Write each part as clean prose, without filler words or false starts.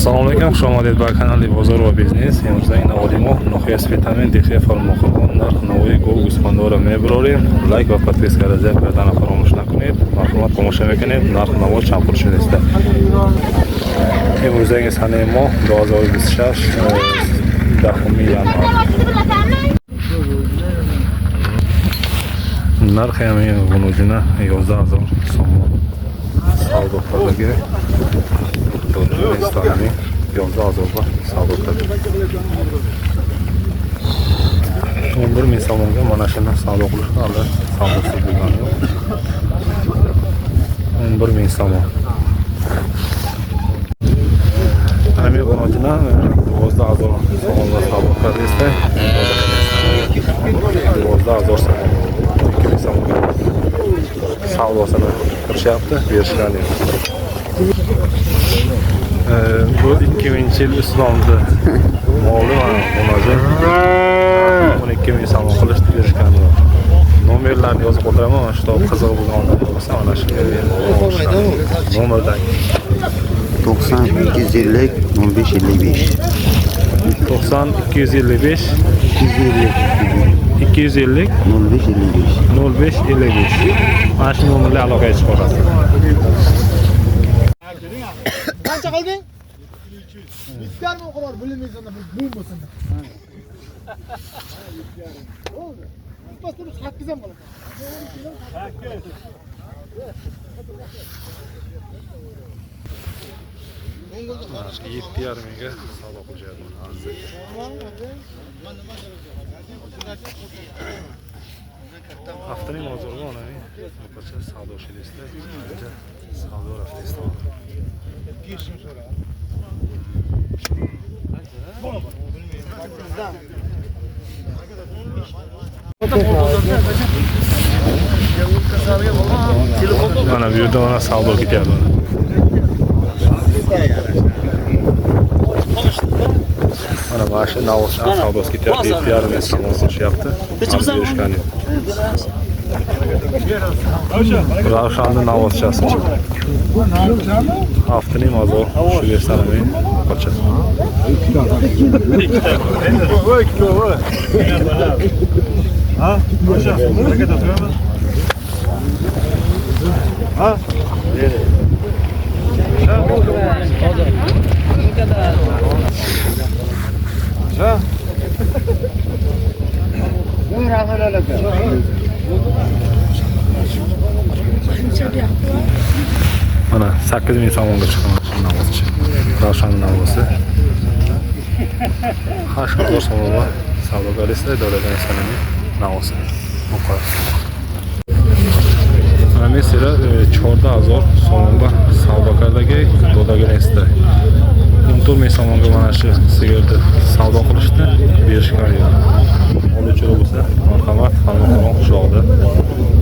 Assalomu alaykum, xush omaded ба канали Бозор ва бизнес. Имрӯза ин аводимо нохиас витамин дихе фармохон нарх навои гул гӯспандора мебарорем. Лайк ва подписка разия кардана фаромӯш накунед. Марҳамат тамоша мекунед. Нарх наво чанд пул шудааст. Имрӯза ин санаи мо 2026 10 январ. Нархи ҳамин гунудина 11000 сомон. Savdo qiladigan do'stlarni 11000 ga savdo qiladi. 11000 so'mga mana shuni savdo qilishga hali savdosi bo'lgan yo'q. 11000 so'm. Hamma qonunchilar 12000 so'mga savdo qiladi. 12000 so'm. 2000 so'mga savdosini qilishyapti, berishgan. Bu 2000-yil islomda moli va o'zi 12000 so'm qilishdi, berishgan. Nomerlarni yozib o'tiraman, mana shu qiziq bo'lgan odam bo'lsa, mana shu nomerdan 90 250 0555 90 255 250 0555 mana shu nomerga aloqaga chiqib olasiz. Qancha qilding? 300 ming qo'yar, bilmaysan, bu bo'lsin. Bo'ldi. Bittasi 8 ham bo'ladi. Mana 7,5 mingga savdo qilyapti. Haftaning bozoriga onani ko'cha savdo shiriste. Savdo raftasi. Mana bu yerda mana savdo ketyapti. Mana başı navosdan savdosi ketyapti. 7,5 so'm qilishyapti. Berishgan. Ravshanning navoschasi. Haftaning bozor shu versanami qocha. Ha? Qocha. Harakat qilamiz. Ha? Mana 8000 so'mga chiqqan navoschi. Ravshan navosi. 8000 so'mga savdogarlar davlatdan sanami navosi. Mana mesela 14000 so'mga savdogarlarga dodaganlar. 14000 so'mga mana shu sigirni savdo qilishdi, berishgan yo'q. Oluvchi bo'lsa, marhamat, farmoqon qishloqda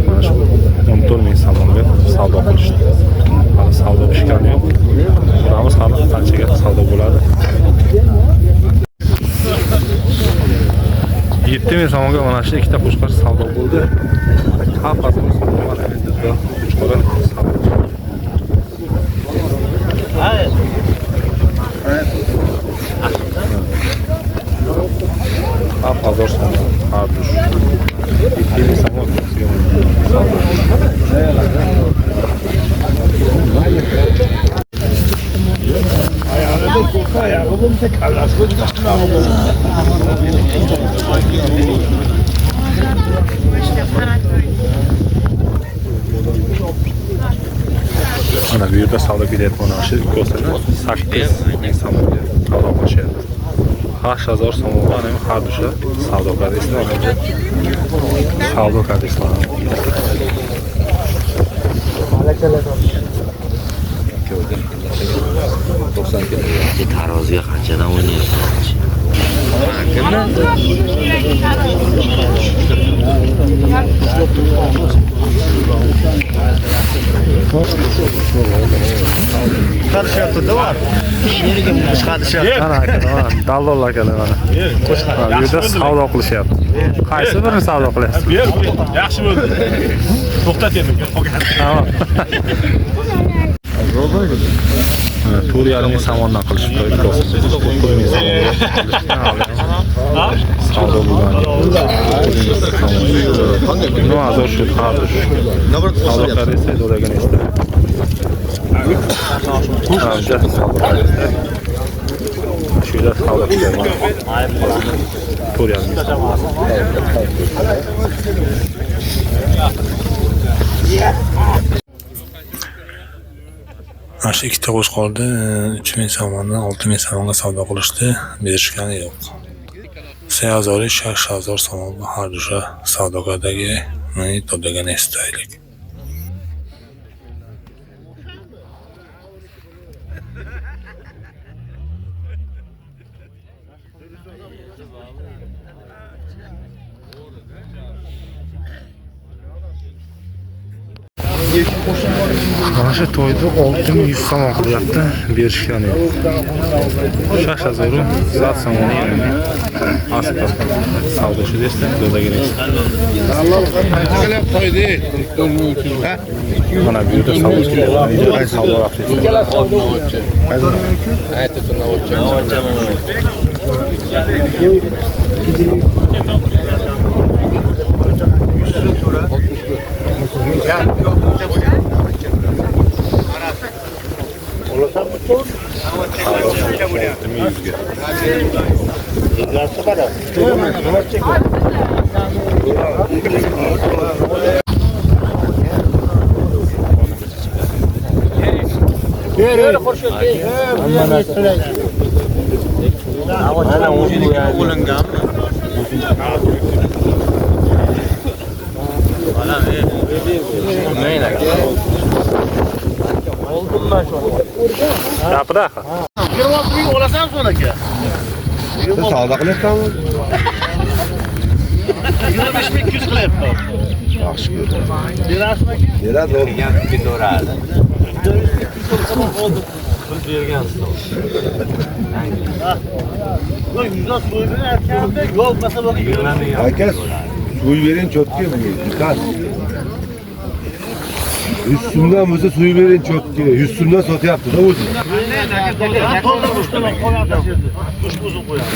mana shu 14000 so'mga savdo qilishdi. Hali savdo pishgani yo'q. Ko'ramiz hali qanchaga savdo bo'ladi. 7000 so'mga mana shu ikkita qo'shqar savdo bo'ldi. Haftasi so'mga mana endi qo'shqar savdo. Pazar sonu kartuş. 7,000 so'm savdo. Mana bu yerda savdo ketyapti. Mana shu ko'sini 8000 so'mga savdo qilishyapti. 8000 so'mga ham har dusha savdo qilishlar bo'yicha savdo qilishlar. taroziga qanchadan o'ynayapsiz? Qarashyapti-da var. Chiqarishyapti. Ana aka, dallollar keladi mana. Bu yerda savdo qilishyapti. Qaysi birini savdo qilyapsiz? Yaxshi bo'ldi. To'xtat endi. Tamam. To'rt yarim ming somondan qilishibdi ikkisi. To'rt ming somondan savdo bo'lgan. No azor shu qardi shu. Savdo qilsa do'ragan esta. Şöyle savdo qilyapman. To'rt yarim ming. Mana shu ikkita qo'shqorda 3000 so'mdan 6000 so'mga savdo qilishdi, berishgani yo'q. 3000 6000 so'm har dusha savdogardagi meni to'dagan istaylik. Mana shu to'yda 6100 so'm qilyapti, berishgani yo'q. Shashazoru zat somoni yani. Asli savdo shu desda, do'dagan esta. Mana bu yerda savdo qilyapti. Savdo Yaprak. Kirmoqni olasan sonra aka. Savdo qilyapsanmi? 25200 qilyapti. Yaxshi ko'rdim. Berasizmi aka? Beradi. Yo'q, yuzdan so'yib aytganda yo'q masalaga yurmadi. Aka, suv bering cho'tga bunga. Dikkat. 100 so'mdan bo'lsa suv bering cho'tga. 100 so'mdan sotyapti-da o'zi. To'g'ri ushtalar qo'yadi. Ushbu uzun qo'yadi.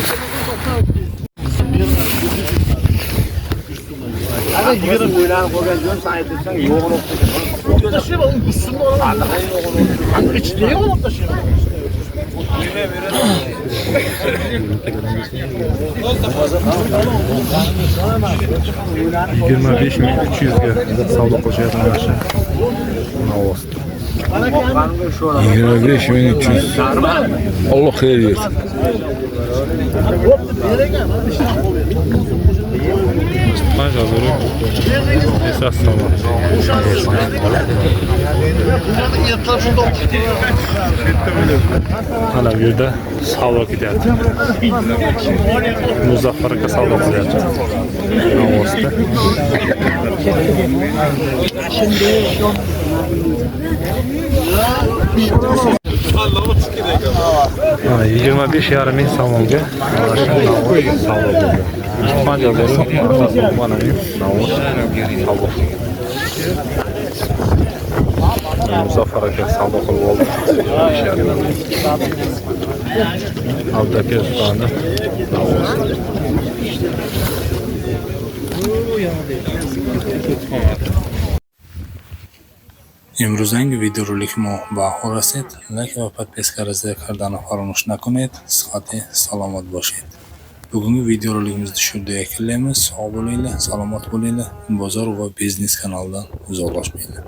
Agar 20 o'ylanib qolgan joy sen aytsang yo'g'ini o'qitasan. Tashib uni ustunni olaman. Ani ichida yo'q tashib. 25300 ga savdo qilishyapti mana shu. Navosti. 25300. Alloh xayr bersin. Shashazoru esas somon. Mana bu yerda savdo ketyapti. Muzaffar aka savdo qilyapti. Navosti. Ha, 25,5 ming so'mga mana shu savdo bo'ldi. Shashazoru mana bu savdo. Muzaffar aka savdo qilib oldi. Avdaka ustondi. Имрӯзанги видеоролики мо ба оҳир расид. Лайк ва подписка карданро фаромӯш накунед. Сиҳати саломат бошед. Бугунги видеороликимизни шу якунlaymiz. Sog' bo'linglar, salomat bo'linglar. Bozor va biznes kanalidan uzoqlashmanglar.